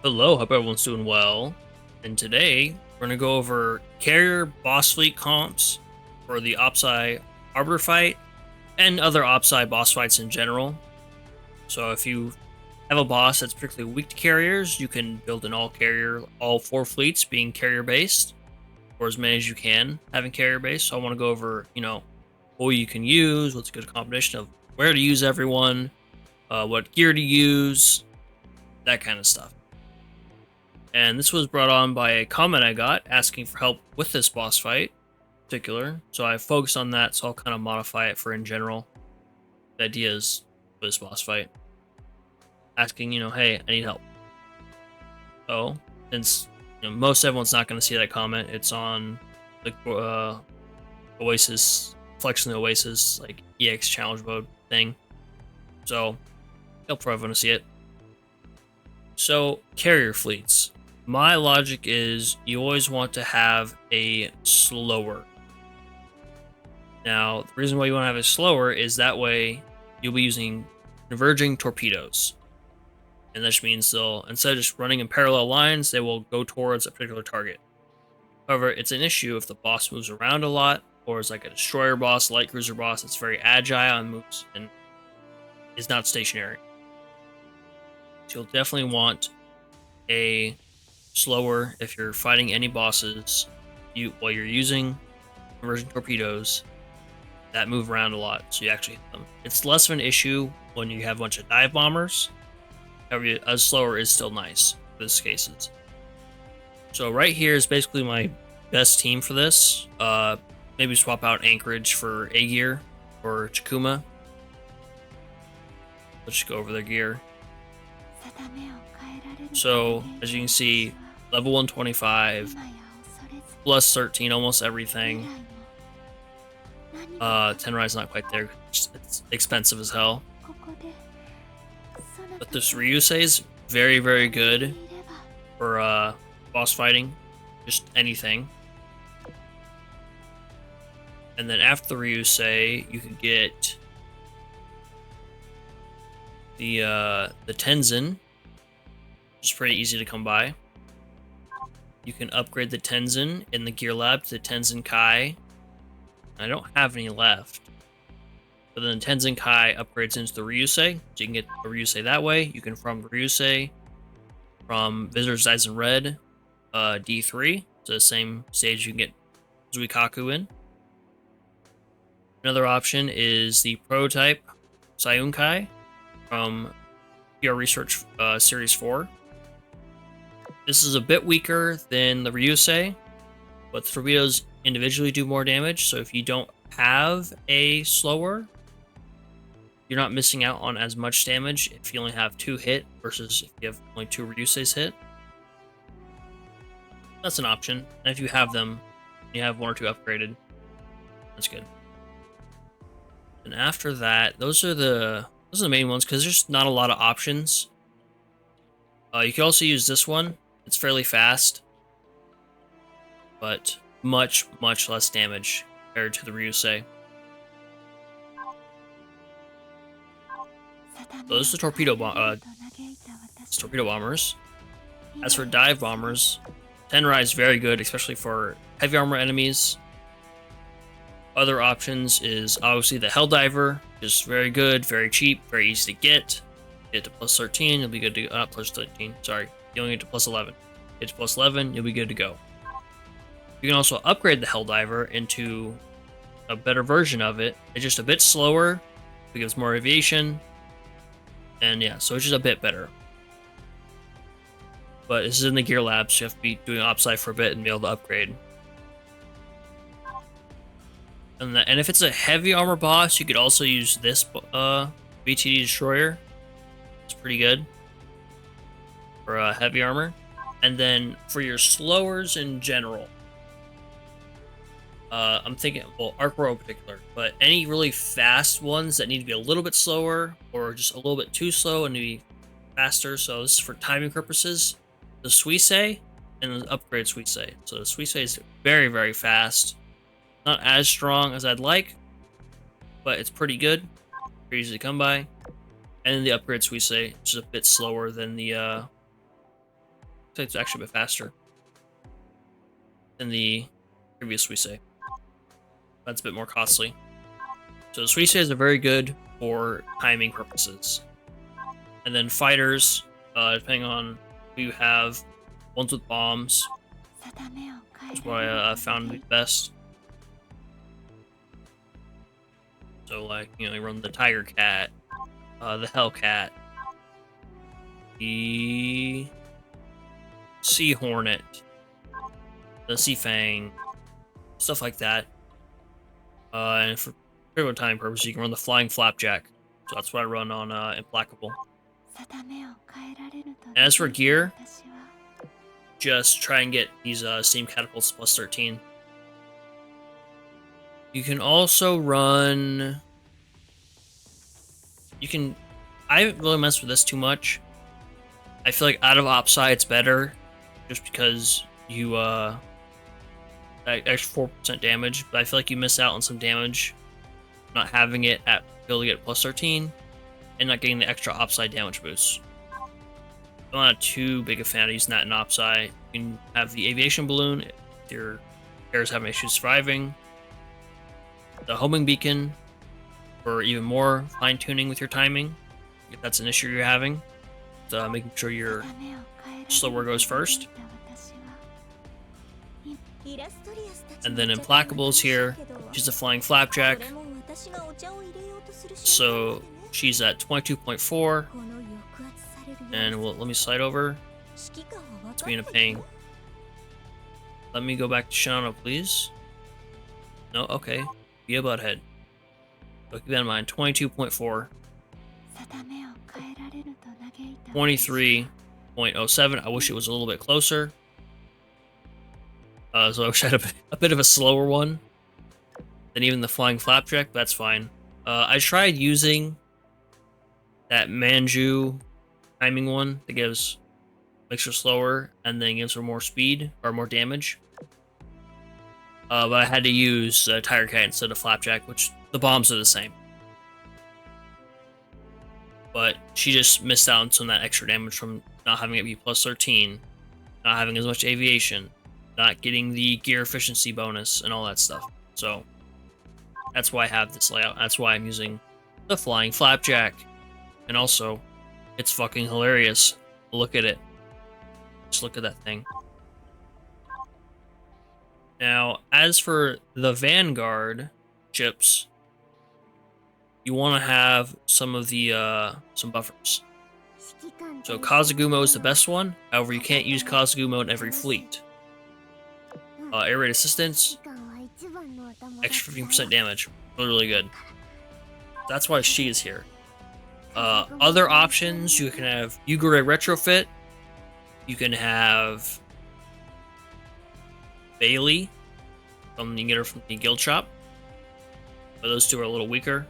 Hello, hope everyone's doing well. And today we're gonna go over carrier boss fleet comps for the OpSi Arbiter fight and other OpSi boss fights in general. So if you have a boss that's particularly weak to carriers, you can build an all four fleets being carrier based, or as many as you can having carrier based. So I want to go over, what you can use, what's a good combination of where to use everyone, what gear to use, that kind of stuff. And this was brought on by a comment I got asking for help with this boss fight in particular. So I focused on that, so I'll kind of modify it for in general. The ideas for this boss fight. Asking, hey, I need help. So, since most everyone's not going to see that comment, it's on the Oasis, flexing the Oasis, like EX challenge mode thing. So, you'll probably want to see it. So, carrier fleets. My logic is you always want to have a slower. Now, the reason why you want to have it slower is that way you'll be using converging torpedoes. And that just means they'll, instead of just running in parallel lines, they will go towards a particular target. However, it's an issue if the boss moves around a lot, or is like a destroyer boss, light cruiser boss that's very agile and moves and is not stationary. So you'll definitely want a slower if you're fighting any bosses while you're using conversion torpedoes that move around a lot, so you actually hit them. It's less of an issue when you have a bunch of dive bombers. However, a slower is still nice for this cases. So right here is basically my best team for this. Maybe swap out Anchorage for Aux Gear or Chikuma. Let's just go over their gear. So, as you can see, level 125, plus 13, almost everything. Tenrai is not quite there. It's expensive as hell. But this Ryusei is very, very good for boss fighting. Just anything. And then after the Ryusei, you can get the Tenzin, which is pretty easy to come by. You can upgrade the Tenzin in the Gear Lab to the Tenzin Kai. I don't have any left. But then Tenzin Kai upgrades into the Ryusei, so you can get the Ryusei that way. You can farm the Ryusei from Visitor's Eyes in Red, D3, so the same stage you can get Zuikaku in. Another option is the prototype Sayunkai from PR Research Series 4. This is a bit weaker than the Ryusei, but the torpedoes individually do more damage, so if you don't have a slower, you're not missing out on as much damage if you only have 2 hit versus if you have only 2 Ryuseis hit. That's an option, and if you have them, you have 1 or 2 upgraded, that's good. And after that, those are the main ones, because there's not a lot of options. You can also use this one. It's fairly fast, but much less damage compared to the Ryusei. So those are torpedo bombers. As for dive bombers, Tenrai is very good, especially for heavy armor enemies. Other options is obviously the Helldiver, just very good, very cheap, very easy to get. Get to plus 13, you'll be good to go. Not plus 13, sorry. You only get to plus 11. Get to plus 11, you'll be good to go. You can also upgrade the Helldiver into a better version of it. It's just a bit slower, it gives more aviation, and yeah, so it's just a bit better. But this is in the Gear Lab, so you have to be doing OpSi for a bit and be able to upgrade. And if it's a heavy armor boss, you could also use this BTD Destroyer. It's pretty good for heavy armor. And then for your slowers in general, I'm thinking, well, Arc Row in particular, but any really fast ones that need to be a little bit slower or just a little bit too slow and to be faster. So this is for timing purposes. The Suisei and the upgrade Suisei. So the Suisei is very, very fast. Not as strong as I'd like, but it's pretty good. Pretty easy to come by. And then the upgrade Suisei, which is a bit slower than the like it's actually a bit faster than the previous Suisei. That's a bit more costly. So the Suiseis are very good for timing purposes. And then fighters, depending on who you have, ones with bombs. That's what I found the best. So like, you know, you run the Tiger Cat, the Hellcat, the Sea Hornet, the Sea Fang, stuff like that. And for critical time purposes, you can run the Flying Flapjack. So that's what I run on Implacable. And as for gear, just try and get these steam catapults plus 13. You can also run... I haven't really messed with this too much. I feel like out of OpSi it's better, just because you extra 4% damage, but I feel like you miss out on some damage not having it at able to get plus 13 and not getting the extra OpSi damage boost. I'm not too big a fan of using that in OpSi. You can have the aviation balloon if your players having issues surviving, the homing beacon for even more fine-tuning with your timing if that's an issue you're having, making sure your slower goes first. And then Implacable is here. She's a Flying Flapjack. So she's at 22.4. And let me slide over. It's being a pain. Let me go back to Shinano, please. No, okay. Be a butthead. But keep that in mind. 22.4. 23.07. I wish it was a little bit closer. So I wish I had a bit of a slower one than even the Flying Flapjack, but that's fine. I tried using that Manju timing one that makes her slower and then gives her more speed or more damage. But I had to use Tiger Cat instead of Flapjack, which the bombs are the same. But she just missed out on some of that extra damage from not having it be plus 13, not having as much aviation, not getting the gear efficiency bonus, and all that stuff. So that's why I have this layout. That's why I'm using the Flying Flapjack. And also, it's fucking hilarious. Look at it. Just look at that thing. Now, as for the Vanguard ships, you want to have some of the some buffers. So Kazagumo is the best one. However, you can't use Kazagumo in every fleet. Air raid assistance, extra 15% damage, really good. That's why she is here. Other options, you can have Yugure Retrofit. You can have Bailey. You can get her from the guild shop. But those two are a little weaker.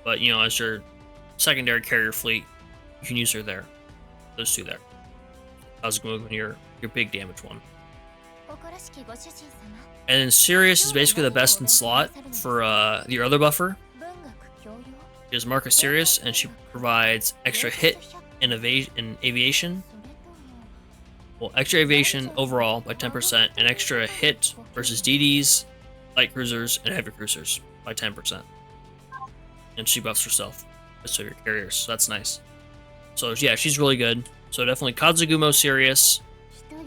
But, you know, as your secondary carrier fleet, you can use her there. Those two there. Kazagumo, your big damage one. And then Sirius is basically the best in slot for your other buffer. She has Marcus Sirius, and she provides extra hit and aviation. Well, extra aviation overall by 10%, and extra hit versus DDs, light cruisers, and heavy cruisers by 10%. And she buffs herself, so your carriers, so that's nice. So yeah, she's really good. So definitely Kazagumo Sirius,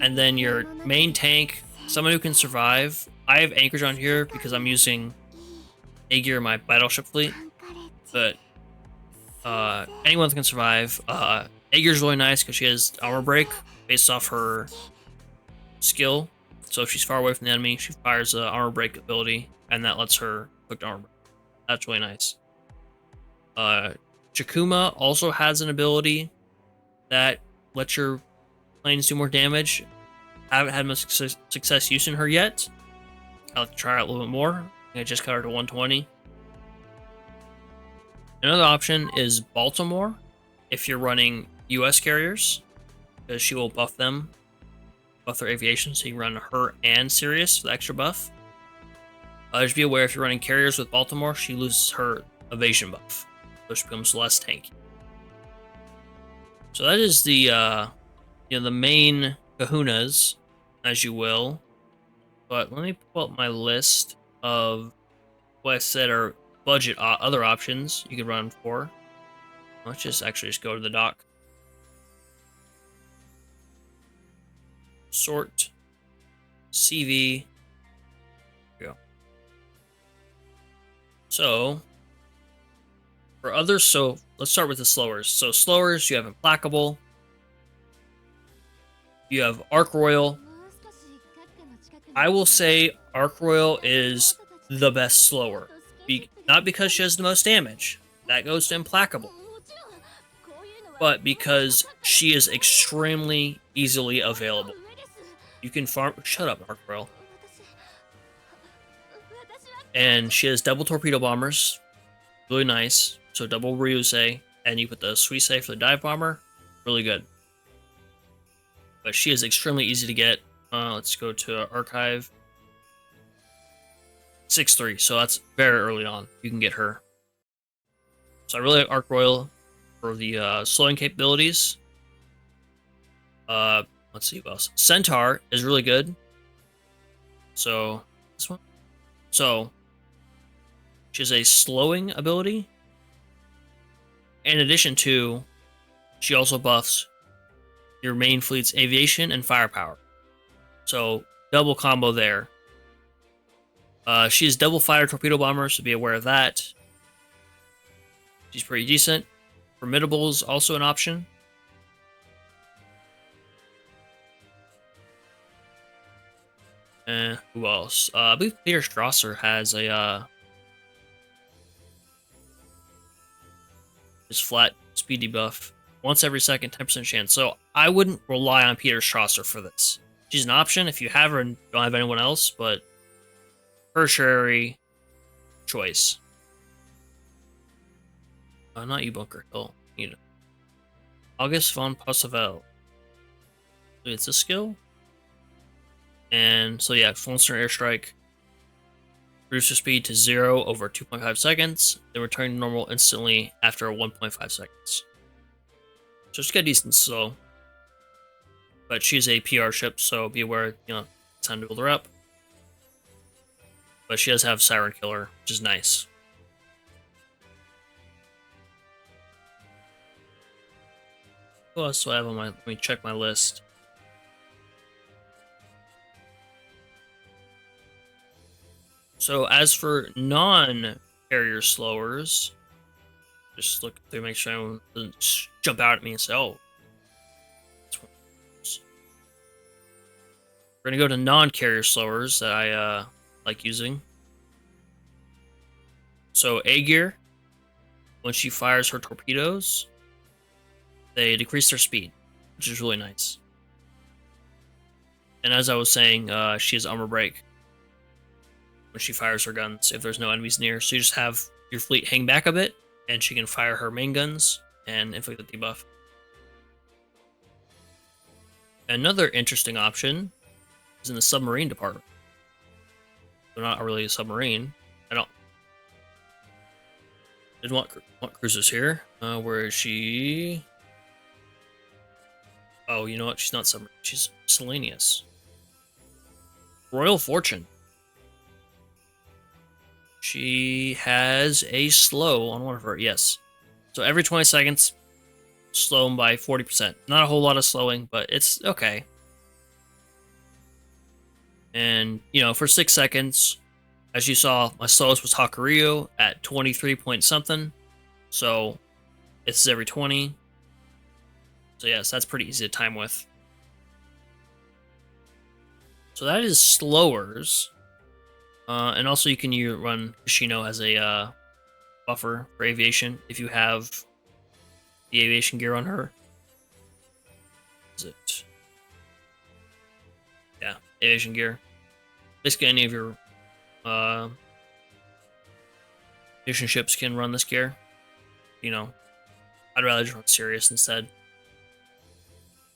and then your main tank, someone who can survive. I have anchors on here because I'm using Aux Gear in my battleship fleet, but anyone can survive. Aux Gear is really nice because she has armor break based off her skill. So if she's far away from the enemy, she fires the armor break ability, and that lets her cook armor break. That's really nice. Chikuma also has an ability that lets your planes do more damage. I haven't had much success using her yet. I'll have to try out a little bit more. I just got her to 120. Another option is Baltimore if you're running US carriers, because she will buff them, buff their aviation, so you can run her and Sirius for the extra buff. Just be aware if you're running carriers with Baltimore, she loses her evasion buff, so she becomes less tanky. So that is the the main kahunas, as you will. But let me pull up my list of what I said are budget other options you could run for. Let's just go to the dock. Sort. CV. Here we go. So, for others, so let's start with the slowers. So slowers, you have Implacable. You have Arc Royal. I will say Arc Royal is the best slower. Not because she has the most damage. That goes to Implacable. But because she is extremely easily available. You can farm... Shut up, Arc Royal. And she has double Torpedo Bombers. Really nice. So double Ryusei. And you put the Suisei for the Dive Bomber. Really good. But she is extremely easy to get. Let's go to Archive. 6-3. So that's very early on. You can get her. So I really like Arc Royal for the slowing capabilities. Let's see what else. Centaur is really good. So this one. So she has a slowing ability. In addition to, she also buffs your main fleet's aviation and firepower. So double combo there. She has double fire torpedo bombers, so be aware of that. She's pretty decent. Formidable is also an option. Who else? I believe Peter Strasser has a his flat speed debuff. Once every second, 10% chance. So I wouldn't rely on Peter Strasser for this. She's an option if you have her and don't have anyone else, but tertiary choice. Not you, Bunker Hill. You know. August von Passavel. It's a skill. And so yeah, full center airstrike. Reduce your speed to 0 over 2.5 seconds. Then return to normal instantly after 1.5 seconds. So she's got decent slow. But she's a PR ship, so be aware, it's time to build her up. But she does have Siren Killer, which is nice. What else do I have on my... Let me check my list. So as for non-carrier slowers, just look through, make sure anyone doesn't jump out at me and say, oh. We're going to go to non-carrier slowers that I like using. So Aux Gear, when she fires her torpedoes, they decrease their speed, which is really nice. And as I was saying, she has armor break when she fires her guns if there's no enemies near. So you just have your fleet hang back a bit, and she can fire her main guns and inflict the debuff. Another interesting option is in the submarine department. They're not really a submarine. Didn't want cruisers here. Where is she? Oh, you know what? She's not submarine. She's miscellaneous. Royal Fortune. She has a slow on one of her. Yes. So every 20 seconds, slow them by 40%. Not a whole lot of slowing, but it's okay. And, for 6 seconds, as you saw, my slowest was Hakuryuu at 23 point something. So it's every 20. So yes, that's pretty easy to time with. So that is slowers. And also you can run Shino as a buffer for aviation if you have the aviation gear on her. Is it? Yeah, aviation gear. Basically any of your mission ships can run this gear. I'd rather just run Sirius instead.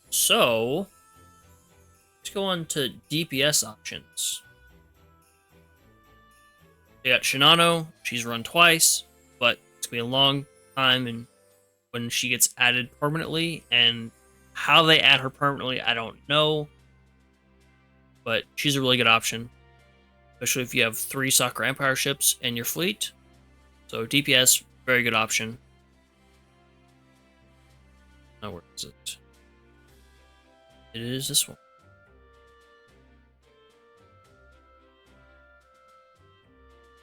So let's go on to DPS options. We got Shinano. She's run twice, but it's gonna be a long time and when she gets added permanently, and How they add her permanently, I don't know. But she's a really good option, especially if you have 3 Soccer Empire ships in your fleet. So DPS, very good option. Now, where is it? It is this one.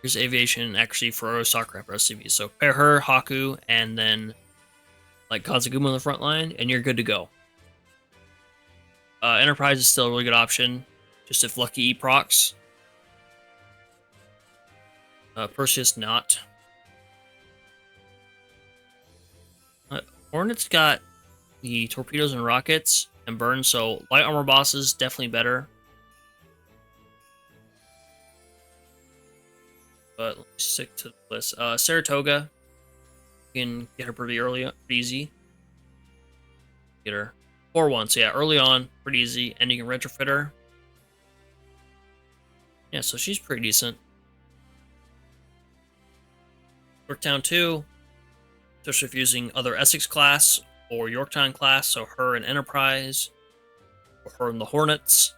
Here's aviation actually for Soccer Empire SCV. So pair her, Haku, and then like Kazagumo on the front line, and you're good to go. Enterprise is still a really good option, just if lucky E procs. Perseus not. Hornet's got the torpedoes and rockets and burn, so light armor bosses definitely better. But let's stick to the list. Saratoga, you can get her pretty early, pretty easy. Get her 4-1, so yeah, early on, pretty easy, and you can retrofit her. Yeah, so she's pretty decent. Yorktown 2, especially if using other Essex class or Yorktown class, so her in Enterprise, or her in the Hornets.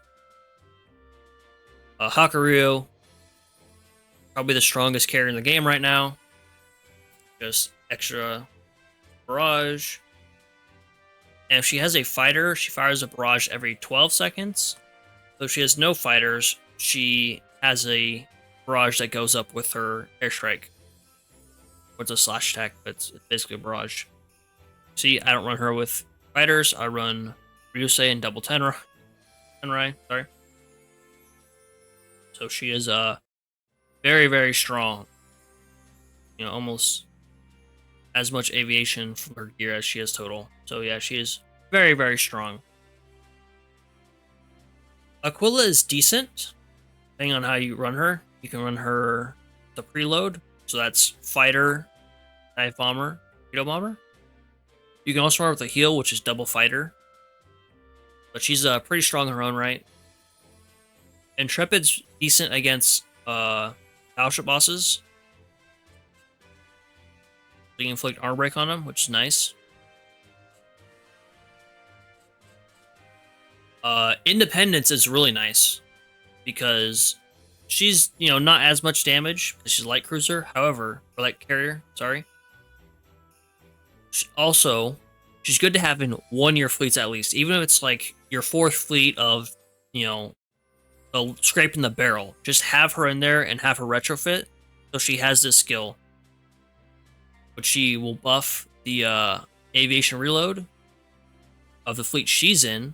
Hakuryuu, probably the strongest carrier in the game right now. Just extra barrage. And if she has a fighter, she fires a barrage every 12 seconds. So if she has no fighters, she has a barrage that goes up with her airstrike. Or it's a slash attack, but it's basically a barrage. See, I don't run her with fighters. I run Ryusei and double Tenrai. Sorry. So she is very, very strong. You know, almost as much aviation from her gear as she has total. So yeah, she is very, very strong. Aquila is decent, depending on how you run her. You can run her the preload, so that's fighter, dive bomber, torpedo bomber. You can also run her with a heal, which is double fighter. But she's pretty strong in her own right. Intrepid's decent against battleship bosses. You can inflict armor break on them, which is nice. Independence is really nice because she's, you know, not as much damage because she's a light cruiser. However, or light carrier, sorry. She's good to have in 1-year fleets at least, even if it's like your 4th fleet of, you know, scraping the barrel. Just have her in there and have her retrofit, so she has this skill, which she will buff the aviation reload of the fleet she's in,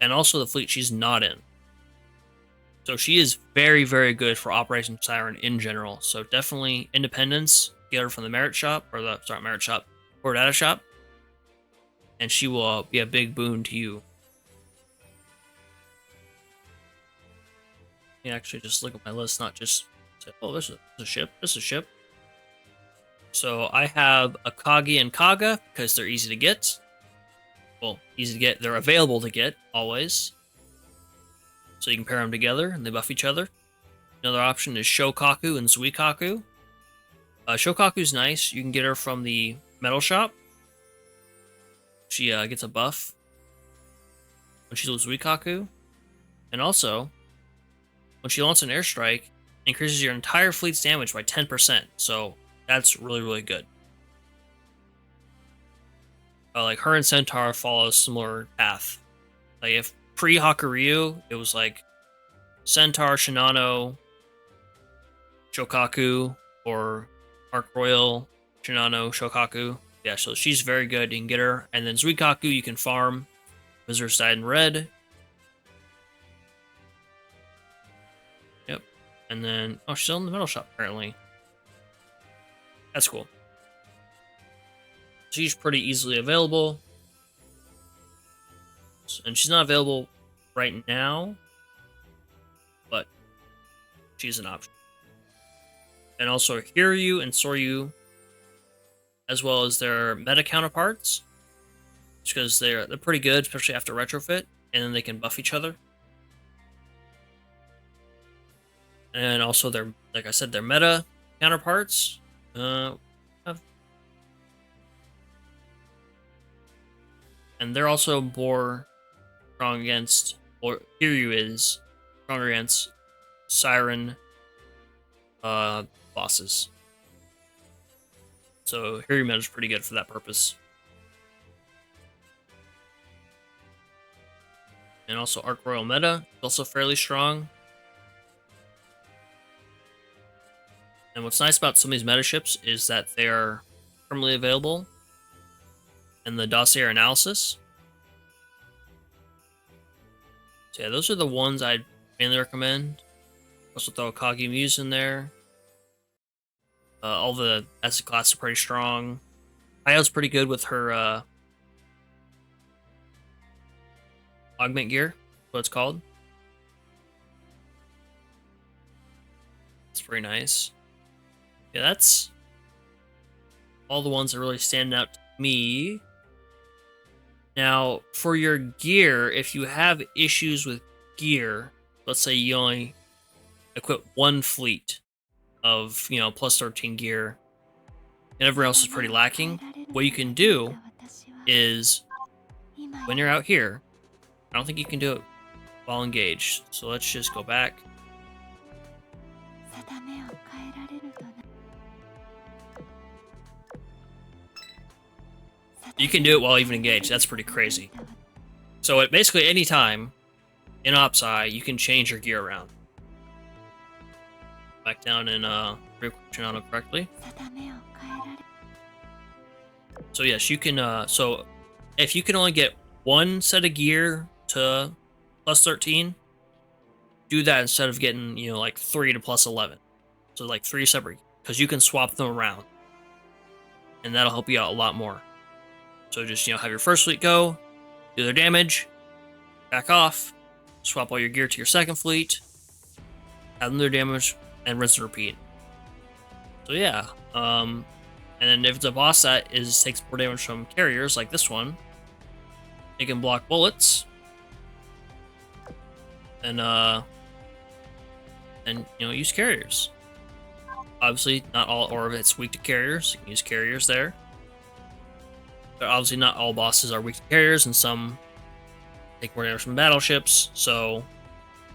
and also the fleet she's not in. So she is very, very good for Operation Siren in general. So definitely Independence, get her from the Merit Shop, or the, sorry, Merit Shop, or Data Shop, and she will be a big boon to you. You can actually just look at my list, not just say, oh, this is a ship, this is a ship. So I have Akagi and Kaga because they're easy to get. Well, easy to get. They're available to get, always. So you can pair them together and they buff each other. Another option is Shokaku and Zuikaku. Shokaku's nice. You can get her from the metal shop. She gets a buff when she's with Zuikaku. And also, when she launches an airstrike, it increases your entire fleet's damage by 10%. So that's really, really good. Like her and Centaur follow a similar path. Like if pre-Hakuryuu, it was like Centaur, Shinano, Shokaku, or Arc Royal, Shinano, Shokaku. Yeah, so she's very good. You can get her. And then Zuikaku, you can farm. Visor side in red. Yep. And then, oh, she's still in the metal shop, apparently. That's cool. She's pretty easily available. And she's not available right now, but she's an option. And also Hakuryuu and Soryu, as well as their meta counterparts, because they're pretty good, especially after retrofit, and then they can buff each other. And also their, like I said, their meta counterparts. and they're also more strong against, or Hakuryuu is stronger against Siren bosses. So Hakuryuu meta is pretty good for that purpose. And also Arc Royal meta is also fairly strong. And what's nice about some of these meta ships is that they are permanently available in the dossier analysis. So yeah, those are the ones I'd mainly recommend. Also throw Kazagumo in there. All the asset classes are pretty strong. Aya's pretty good with her augment gear, what it's called. It's pretty nice. Yeah, that's all the ones that really stand out to me. Now, for your gear, if you have issues with gear, let's say you only equip one fleet of, plus 13 gear, and everyone else is pretty lacking, what you can do is, when you're out here, I don't think you can do it while engaged, so let's just go back. You can do it while even engaged. That's pretty crazy. So at basically any time in OpSi, you can change your gear around. Back down in Shinano correctly. So yes, you can. So if you can only get one set of gear to plus 13, do that instead of getting like 3 to plus 11. So like 3 separate, because you can swap them around, and that'll help you out a lot more. So just, have your first fleet go, do their damage, back off, swap all your gear to your second fleet, have them do their damage, and rinse and repeat. So yeah, and then if it's a boss that takes more damage from carriers, like this one, it can block bullets, and use carriers. Obviously, not all or it's weak to carriers. You can use carriers there. But obviously not all bosses are weak to carriers, and some take more damage from battleships, so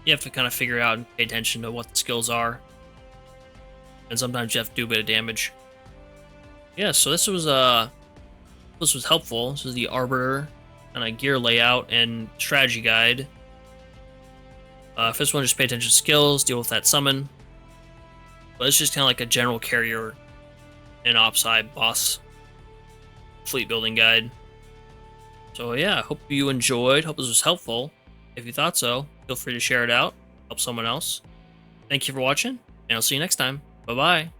you have to kind of figure out and pay attention to what the skills are. And sometimes you have to do a bit of damage. Yeah, so this was helpful. This is the Arbiter kind of gear layout and strategy guide. If this one, just pay attention to skills, deal with that summon. But it's just kind of like a general carrier and OpSi boss fleet building guide. So yeah, hope you enjoyed. Hope this was helpful. If you thought so, feel free to share it out. Help someone else. Thank you for watching, and I'll see you next time. Bye-bye.